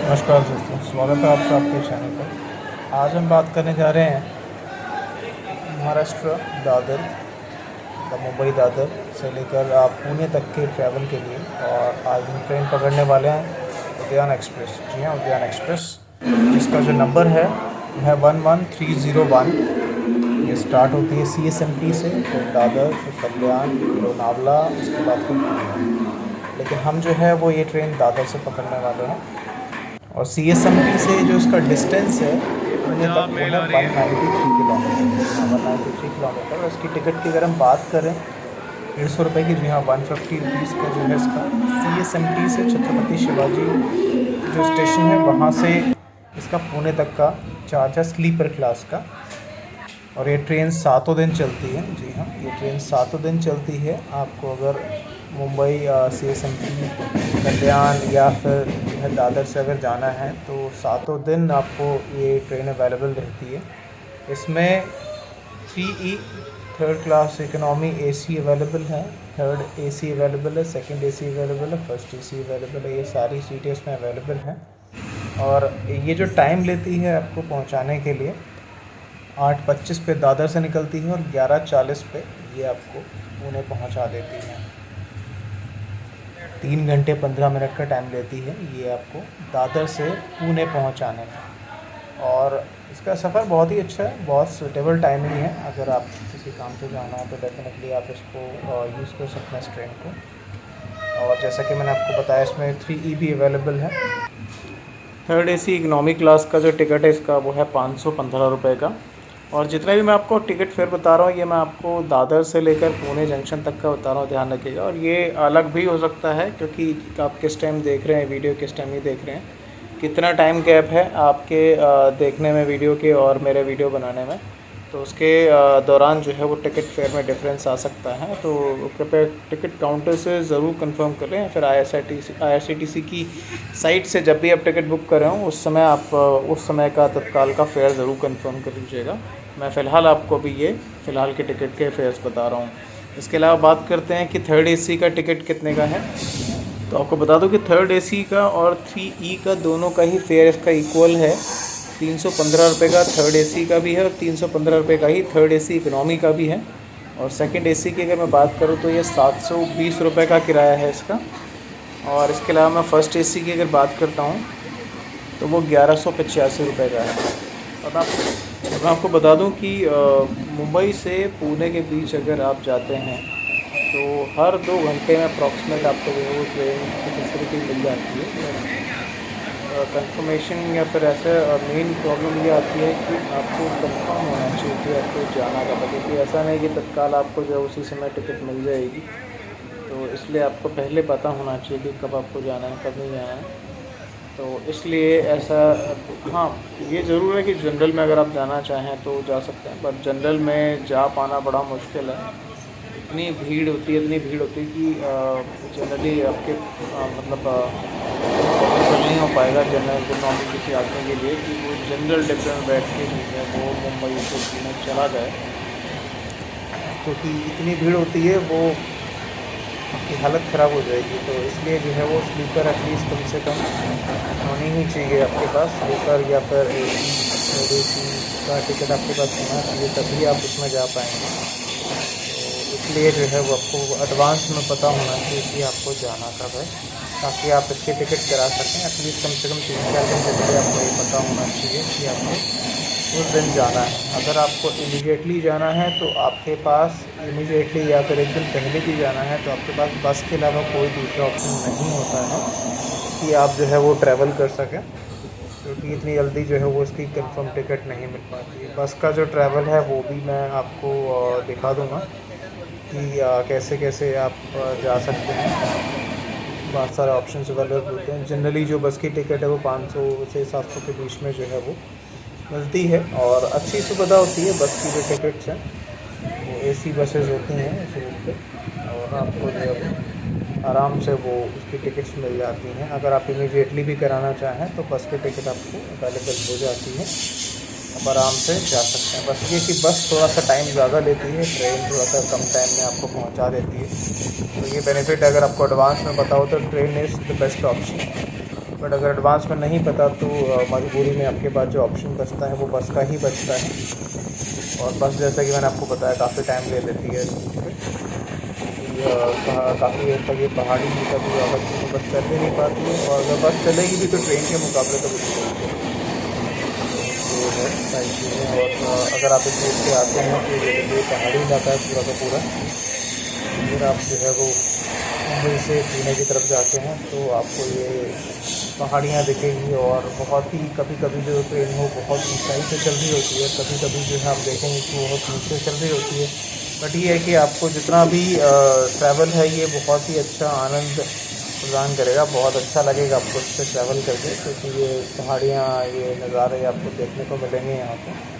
नमस्कार दोस्तों, स्वागत है आपका आपके चैनल पर। आज हम बात करने जा रहे हैं महाराष्ट्र दादर मुंबई दादर से लेकर आप पुणे तक के ट्रैवल के लिए। और आज हम ट्रेन पकड़ने वाले हैं उद्यान एक्सप्रेस। जी हाँ, उद्यान एक्सप्रेस, जिसका जो नंबर है वो है 11301। ये स्टार्ट होती है CSMT से, फिर दादर, फिर कल्याण, लोनावला, उसके बाद फिर पुणे। लेकिन हम जो है वो ये ट्रेन दादर से पकड़ने वाले हैं। और CSMT से जो इसका डिस्टेंस है पुणे तक वो है 193 किलोमीटर। 193 किलोमीटर। और इसकी टिकट की अगर हम बात करें 150 रुपये की, जी हाँ, 150 रुपीज़ का जो है इसका CSMT से छत्रपति शिवाजी जो स्टेशन है वहाँ से इसका पुणे तक का चार्ज है स्लीपर क्लास का। और ये ट्रेन 7 दिन चलती है। जी हाँ, ये ट्रेन 7 दिन चलती है। आपको अगर मुंबई CSMT कल्याण या फिर जो है दादर से अगर जाना है तो 7 दिन आपको ये ट्रेन अवेलेबल रहती है। इसमें 3E third class economy AC available है, थर्ड AC अवेलेबल है, सेकंड AC अवेलेबल है, फर्स्ट AC अवेलेबल है। ये सारी सीटें इसमें अवेलेबल हैं। और ये जो टाइम लेती है आपको पहुंचाने के लिए, 8:25 पे दादर से निकलती है और 11:40 पे ये आपको पुणे पहुंचा देती है। 3 घंटे 15 मिनट का टाइम लेती है ये आपको दादर से पुणे पहुंचाने में। और इसका सफ़र बहुत ही अच्छा है, बहुत सूटेबल टाइमिंग है। अगर आप किसी काम से जाना है तो डेफिनेटली आप इसको यूज़ कर सकते हैं इस ट्रेन को। और जैसा कि मैंने आपको बताया, इसमें 3E भी अवेलेबल है। थर्ड AC इकनॉमी क्लास का जो टिकट है इसका वो है 515 रुपये का। और जितने भी मैं आपको टिकट फेयर बता रहा हूँ ये मैं आपको दादर से लेकर पुणे जंक्शन तक का बता रहा हूँ, ध्यान रखिएगा। और ये अलग भी हो सकता है क्योंकि आप किस टाइम देख रहे हैं वीडियो, किस टाइम ही देख रहे हैं, कितना टाइम गैप है आपके देखने में वीडियो के और मेरे वीडियो बनाने में, तो उसके दौरान जो है वो टिकट फेयर में डिफरेंस आ सकता है। तो कृपया टिकट काउंटर से ज़रूर कंफर्म करें या फिर IRCTC की साइट से जब भी आप टिकट बुक कर रहे हो उस समय आप उस समय का तत्काल का फ़ेयर ज़रूर कंफर्म कर लीजिएगा। मैं फ़िलहाल आपको अभी ये फ़िलहाल के टिकट के फेयर्स बता रहा हूँ। इसके अलावा बात करते हैं कि थर्ड AC का टिकट कितने का है। तो आपको बता दूं कि थर्ड AC का और 3E का दोनों का ही फेयर इसका इक्वल है। 315 रुपये का थर्ड AC का भी है और 315 रुपये का ही थर्ड AC इकनॉमी का भी है। और सेकंड AC की अगर मैं बात करूं तो ये 720 रुपये का किराया है इसका। और इसके अलावा मैं फ़र्स्ट AC की अगर बात करता हूं तो वो 1185 रुपये का है। और मैं आपको बता दूं कि मुंबई से पुणे के बीच अगर आप जाते हैं तो हर 2 घंटे में अप्रॉक्सीमेट आपको जो है वो ट्रेन की फैसिलिटी मिल जाती है। कंफर्मेशन या फिर ऐसे मेन प्रॉब्लम ये आती है कि आपको कंफर्म होना चाहिए कि आपको जाना कब है, क्योंकि ऐसा नहीं कि तत्काल आपको जो है उसी समय टिकट मिल जाएगी। तो इसलिए आपको पहले पता होना चाहिए कि कब आपको जाना है, कब नहीं जाना है। तो इसलिए ऐसा, हाँ, ये ज़रूर है कि जनरल में अगर आप जाना चाहें तो जा सकते हैं, पर जनरल में जा पाना बड़ा मुश्किल है। इतनी भीड़ होती है कि जनरली आपके मतलब पॉसिबल नहीं हो पाएगा जनरल इकोनॉमी किसी आदमी के लिए कि वो जनरल डिब्बे में बैठ के जो है वो मुंबई से पुणे चला जाए, क्योंकि इतनी भीड़ होती है वो आपकी हालत ख़राब हो जाएगी। तो इसलिए जो है वो स्लीपर एटलीस्ट कम से कम होनी ही चाहिए आपके पास। स्लीपर या फिर AC का टिकट आपके पास होना चाहिए, तभी आप उसमें जा पाएंगे। तो इसलिए जो है वो आपको एडवांस में पता होना चाहिए कि आपको जाना कब है, ताकि आप इसके टिकट करा सकें। एटलीस्ट कम से कम 3-4 दिन पहले आपको ये पता होना चाहिए कि आपको उस दिन जाना है। अगर आपको इमीडिएटली जाना है तो आपके पास इमीडिएटली या फिर एक दिन पहले भी जाना है तो आपके पास बस के अलावा कोई दूसरा ऑप्शन नहीं होता है कि आप जो है वो ट्रैवल कर सकें, क्योंकि इतनी जल्दी जो है वो इसकी कंफर्म टिकट नहीं मिल पाती है। बस का जो ट्रैवल है वो भी मैं आपको दिखा दूँगा कि कैसे कैसे आप जा सकते हैं। बहुत सारे ऑप्शंस अवेलेबल होते हैं। जनरली जो बस की टिकट है वो 500 से 700 के बीच में जो है वो मिलती है। और अच्छी सुविधा होती है बस की जो टिकट्स हैं, वो AC बसेस होती हैं इस रूट पे, और आपको जो है आराम से वो उसकी टिकट्स मिल जाती हैं। अगर आप इमीडिएटली भी कराना चाहें तो बस की टिकट आपको अवेलेबल हो जाती है, आप आराम से जा सकते हैं। बस ये कि बस थोड़ा सा टाइम ज़्यादा लेती है, ट्रेन थोड़ा सा कम टाइम में आपको पहुंचा देती है। तो ये बेनिफिट अगर आपको एडवांस में पता हो तो train is the best option. But अगर एडवांस में नहीं पता तो मजबूरी में आपके पास जो ऑप्शन बचता है वो बस का ही बचता है। और बस जैसा कि मैंने आपको बताया काफ़ी टाइम ले लेती है काफ़ी देर तक ये पहाड़ी का जो रास्ता है बस चल ही नहीं पाती है, और अगर बस चलेगी भी तो ट्रेन के मुकाबले तो बिल्कुल ये है सारी चीज़ें। और अगर आप इस रूट से आते हैं तो ये पहाड़ी इलाका है पूरा का पूरा। अगर आप जो है वो मुंबई से पुणे की तरफ जाते हैं तो आपको ये पहाड़ियाँ दिखेंगी, और बहुत ही कभी कभी जो ट्रेन हो बहुत ऊंचाई से चल रही होती है, कभी कभी जो है आप देखेंगे कि बहुत नीचे चल रही होती है। बट ये है कि आपको जितना भी ट्रैवल है ये बहुत ही अच्छा आनंद प्रदान करेगा, बहुत अच्छा लगेगा आपको इससे ट्रैवल करके, क्योंकि ये पहाड़ियाँ ये नज़ारे आपको देखने को मिलेंगे यहाँ पे।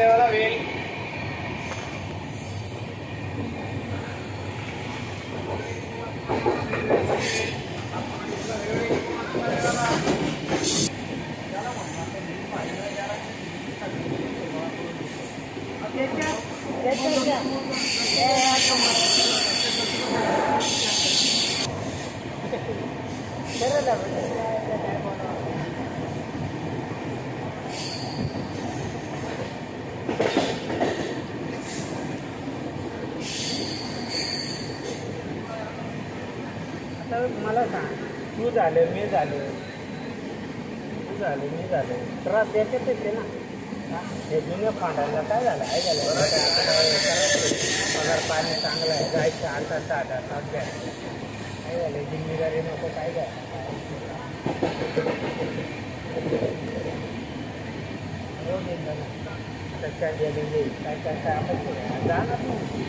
वाला वेल मला सांग, तू झाले मी झाले तू झाले मी झाले त्रास द्यायचेच आहे ना. हे जुन्या फांडायला काय झालं काय झालं पगार पाणी चांगलं आहे, जायचं 8-8 द्या काय झालं, जिम्मेदारी नको काय झालं काय काय काय आपण जाणार नाही.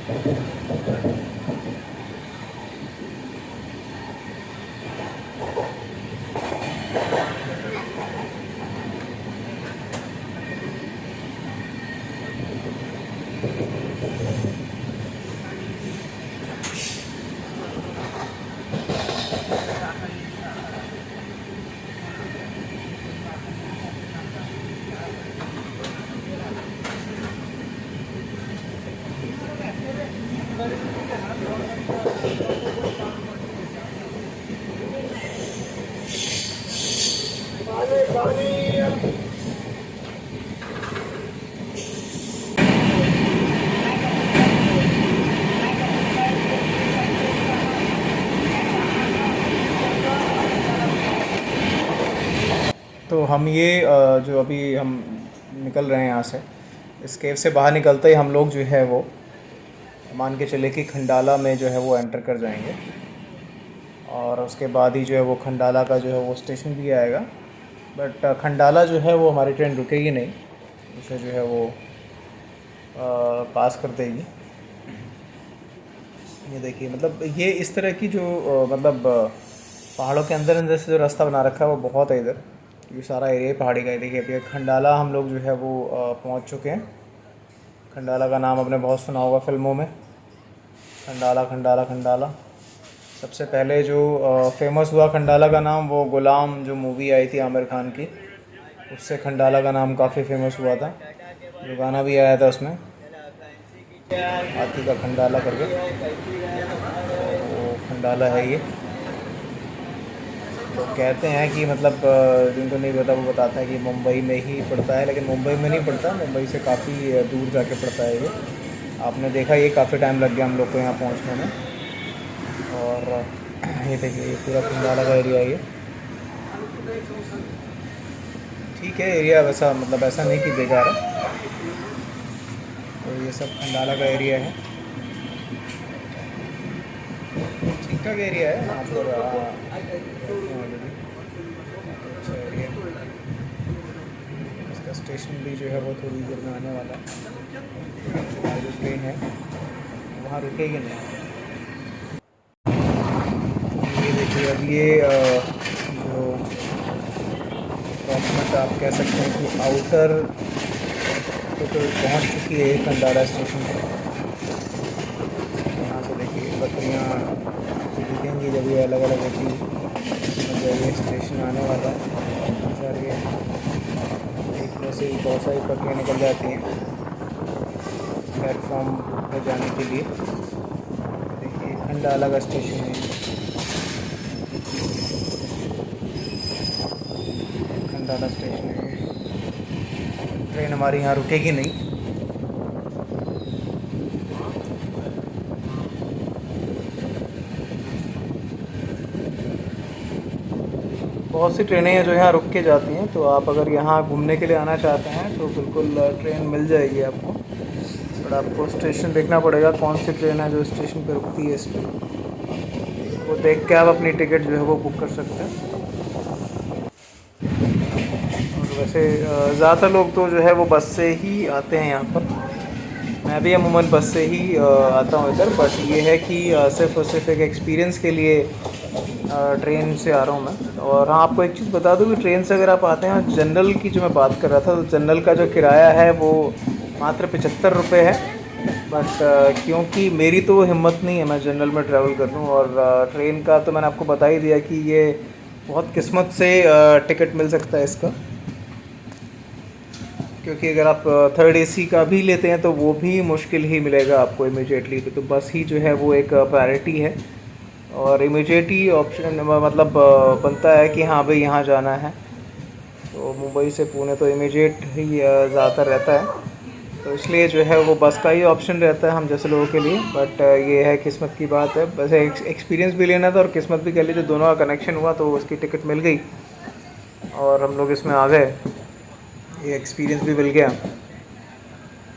तो हम ये जो अभी हम निकल रहे हैं यहाँ से, इस केव से बाहर निकलते ही हम लोग जो है वो मान के चले कि खंडाला में जो है वो एंटर कर जाएंगे। और उसके बाद ही जो है वो खंडाला का जो है वो स्टेशन भी आएगा। बट खंडाला जो है वो हमारी ट्रेन रुकेगी नहीं, उसे जो है वो पास कर देगी। ये देखिए, मतलब ये इस तरह की जो मतलब पहाड़ों के अंदर अंदर से जो रास्ता बना रखा है वो बहुत है इधर। ये सारा एरिया पहाड़ी का है। देखिए अभी खंडाला हम लोग जो है वो पहुंच चुके हैं। खंडाला का नाम आपने बहुत सुना होगा फिल्मों में, खंडाला खंडाला खंडाला। सबसे पहले जो फेमस हुआ खंडाला का नाम, वो गुलाम जो मूवी आई थी आमिर खान की, उससे खंडाला का नाम काफ़ी फेमस हुआ था। जो गाना भी आया था उसमें, हाथी का खंडाला करके, वो खंडाला है ये। तो कहते हैं कि मतलब जिनको नहीं पता वो बताते हैं कि मुंबई में ही पड़ता है, लेकिन मुंबई में नहीं पड़ता, मुंबई से काफ़ी दूर जाके पड़ता है ये। आपने देखा ये काफ़ी टाइम लग गया हम लोग को यहाँ पहुँचने में। और ये देखिए ये पूरा खंडाला का एरिया है ये। ठीक है एरिया, वैसा मतलब ऐसा नहीं कि बेकार है। तो ये सब खंडाला का एरिया है, ठीक ठाक एरिया है यहाँ पर। अच्छा एरिया, इसका स्टेशन भी जो है वो थोड़ी देर में आने वाला है। हमारी जो ट्रेन है वहाँ रुकेगी नहीं। ये देखिए अब ये जो अप्रॉक्सीमेट आप कह सकते हैं कि आउटर तो पहुँच चुकी है खंडाला स्टेशन पर। यहाँ से देखिए बकरियाँ दिखेंगी जब ये अलग अलग होती, मतलब ये स्टेशन आने वाला है। सर ये एक में से बहुत सारी बकरियाँ निकल जाती हैं प्लेटफॉर्म पर जाने के लिए। देखिए खंडाला का स्टेशन है, खंडाला स्टेशन है। ट्रेन हमारी यहाँ रुकेगी नहीं। बहुत सी ट्रेनें हैं जो यहाँ रुक के जाती हैं, तो आप अगर यहाँ घूमने के लिए आना चाहते हैं तो बिल्कुल ट्रेन मिल जाएगी आपको। बट आपको स्टेशन देखना पड़ेगा कौन सी ट्रेन है जो स्टेशन पे रुकती है, इस पर वो देख के आप अपनी टिकट जो है वो बुक कर सकते हैं। और वैसे ज़्यादातर लोग तो जो है वो बस से ही आते हैं यहाँ पर। मैं भी अमूमन बस से ही आता हूँ इधर। बट ये है कि सिर्फ़ और सिर्फ एक एक्सपीरियंस के लिए ट्रेन से आ रहा हूँ मैं। और हाँ, आपको एक चीज़ बता दूँ कि ट्रेन से अगर आप आते हैं, जनरल की जो मैं बात कर रहा था, तो जनरल का जो किराया है वो मात्र 75 रुपये है। बट क्योंकि मेरी तो हिम्मत नहीं है मैं जनरल में ट्रैवल कर लूँ, और ट्रेन का तो मैंने आपको बता ही दिया कि ये बहुत किस्मत से टिकट मिल सकता है इसका। क्योंकि अगर आप थर्ड एसी का भी लेते हैं तो वो भी मुश्किल ही मिलेगा आपको इमीडिएटली। तो बस ही जो है वो एक प्रायोरिटी है, और इमीडिएट ही ऑप्शन मतलब बनता है कि हाँ भाई यहाँ जाना है। तो मुंबई से पुणे तो इमीडिएट ही ज़्यादातर रहता है, तो इसलिए जो है वो बस का ही ऑप्शन रहता है हम जैसे लोगों के लिए। बट ये है किस्मत की बात है, बस एक्सपीरियंस भी लेना था और किस्मत भी कह लीजिए, दोनों का कनेक्शन हुआ तो उसकी टिकट मिल गई और हम लोग इसमें आ गए। ये एक्सपीरियंस भी मिल गया।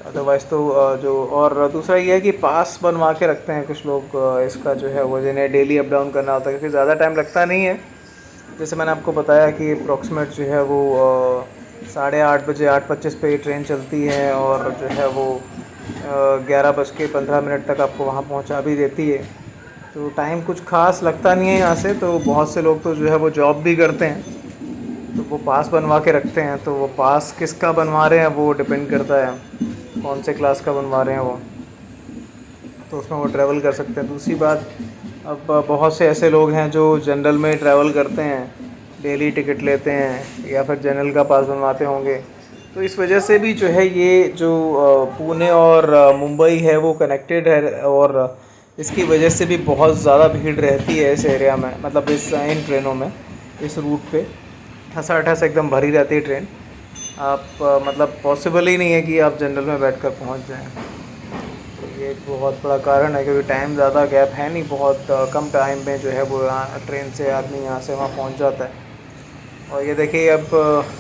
अदरवाइज़ तो जो और दूसरा ये है कि पास बनवा के रखते हैं कुछ लोग इसका जो है वो, जिन्हें डेली अप डाउन करना होता है, क्योंकि ज़्यादा टाइम लगता नहीं है। जैसे मैंने आपको बताया कि अप्रॉक्सीमेट जो है वो 8:30 बजे 8:25 पे ट्रेन चलती है, और जो है वो 11:15 तक आपको वहाँ पहुँचा भी देती है। तो टाइम कुछ खास लगता नहीं है यहाँ से। तो बहुत से लोग तो जो है वो जॉब भी करते हैं, तो वो पास बनवा के रखते हैं। तो वो पास किसका बनवा रहे हैं वो डिपेंड करता है, कौन से क्लास का बनवा रहे हैं वो, तो उसमें वो ट्रैवल कर सकते हैं। दूसरी बात, अब बहुत से ऐसे लोग हैं जो जनरल में ट्रैवल करते हैं, डेली टिकट लेते हैं या फिर जनरल का पास बनवाते होंगे। तो इस वजह से भी जो है ये जो पुणे और मुंबई है वो कनेक्टेड है, और इसकी वजह से भी बहुत ज़्यादा भीड़ रहती है इस एरिया में, मतलब इन ट्रेनों में, इस रूट पे ठसाठस एकदम भरी रहती है ट्रेन। आप मतलब पॉसिबल ही नहीं है कि आप जनरल में बैठकर पहुंच जाएं। तो ये एक बहुत बड़ा कारण है, क्योंकि टाइम ज़्यादा गैप है नहीं, बहुत कम टाइम में जो है वो यहाँ ट्रेन से आदमी यहाँ से वहाँ पहुंच जाता है। और ये देखिए, अब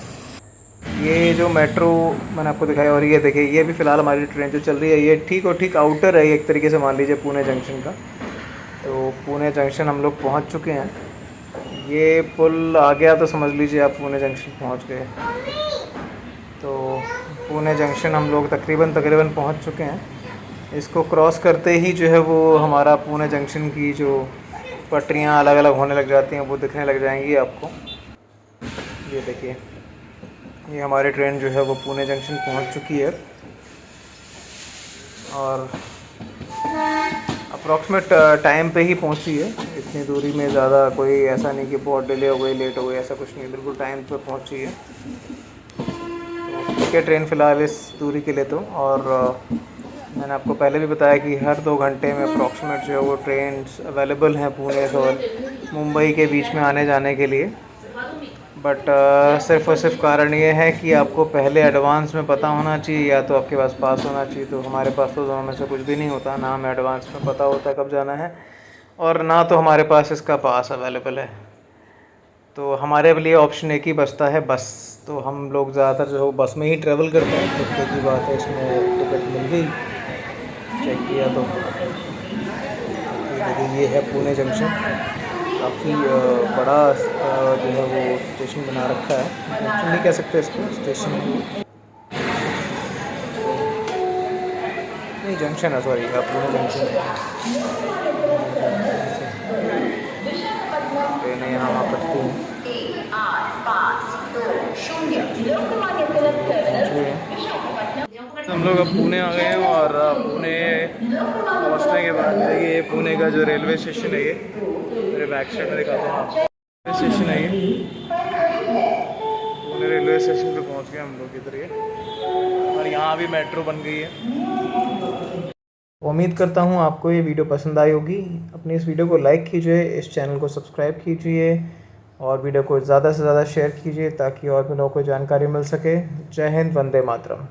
ये जो मेट्रो मैंने आपको दिखाया, और ये देखिए ये भी फ़िलहाल हमारी ट्रेन जो चल रही है, ये ठीक और ठीक आउटर है एक तरीके से, मान लीजिए पुणे जंक्शन का। तो पुणे जंक्शन हम लोग पहुँच चुके हैं। ये पुल आ गया तो समझ लीजिए आप पुणे जंक्शन पहुंच गए। तो पुणे जंक्शन हम लोग तकरीबन पहुंच चुके हैं। इसको क्रॉस करते ही जो है वो हमारा पुणे जंक्शन की जो पटरियां अलग अलग होने लग जाती हैं, वो दिखने लग जाएंगी आपको। ये देखिए, ये हमारी ट्रेन जो है वो पुणे जंक्शन पहुंच चुकी है, और अप्रॉक्सीमेट टाइम पे ही पहुंची है। इतनी दूरी में ज़्यादा कोई ऐसा नहीं कि बहुत डिले हो गई, लेट हो गई, ऐसा कुछ नहीं, बिल्कुल टाइम पे पहुंची है। तो ठीक है ट्रेन फ़िलहाल इस दूरी के लिए तो। और मैंने आपको पहले भी बताया कि हर 2 घंटे में अप्रॉक्सीमेट जो है वो ट्रेन अवेलेबल हैं पुणे और मुंबई के बीच में आने जाने के लिए। बट सिर्फ़ और सिर्फ कारण ये है कि आपको पहले एडवांस में पता होना चाहिए, या तो आपके पास पास होना चाहिए। तो हमारे पास तो दोनों में से कुछ भी नहीं होता, ना हमें एडवांस में पता होता है कब जाना है, और ना तो हमारे पास इसका पास अवेलेबल है। तो हमारे लिए ऑप्शन एक ही बचता है, बस। तो हम लोग ज़्यादातर जो है बस में ही ट्रैवल करते हैं। तो की बात है, इसमें टिकट मिल गई, चेक किया तो देखिए ये है पुणे जंक्शन। काफ़ी बड़ा जो है वो स्टेशन बना रखा है, जंक्शन नहीं कह सकते इसको, स्टेशन नहीं, जंक्शन है, सॉरी, पुणे जंक्शन है। ट्रेनें यहाँ वहाँ पड़ती हैं। हम लोग अब पुणे आ गए हैं, और पुणे पहुँचने के बाद ये पुणे का जो रेलवे स्टेशन है, ये मेरे बैक साइड में दिखाता हूँ आपको। रेलवे स्टेशन है ये, पुणे रेलवे स्टेशन पे पहुँच गए हम लोग इधर, ये, और यहाँ भी मेट्रो बन गई है। उम्मीद करता हूँ आपको ये वीडियो पसंद आई होगी। अपनी इस वीडियो को लाइक कीजिए, इस चैनल को सब्सक्राइब कीजिए, और वीडियो को ज़्यादा से ज़्यादा शेयर कीजिए, ताकि और भी लोगों को जानकारी मिल सके। जय हिंद, वंदे मातरम।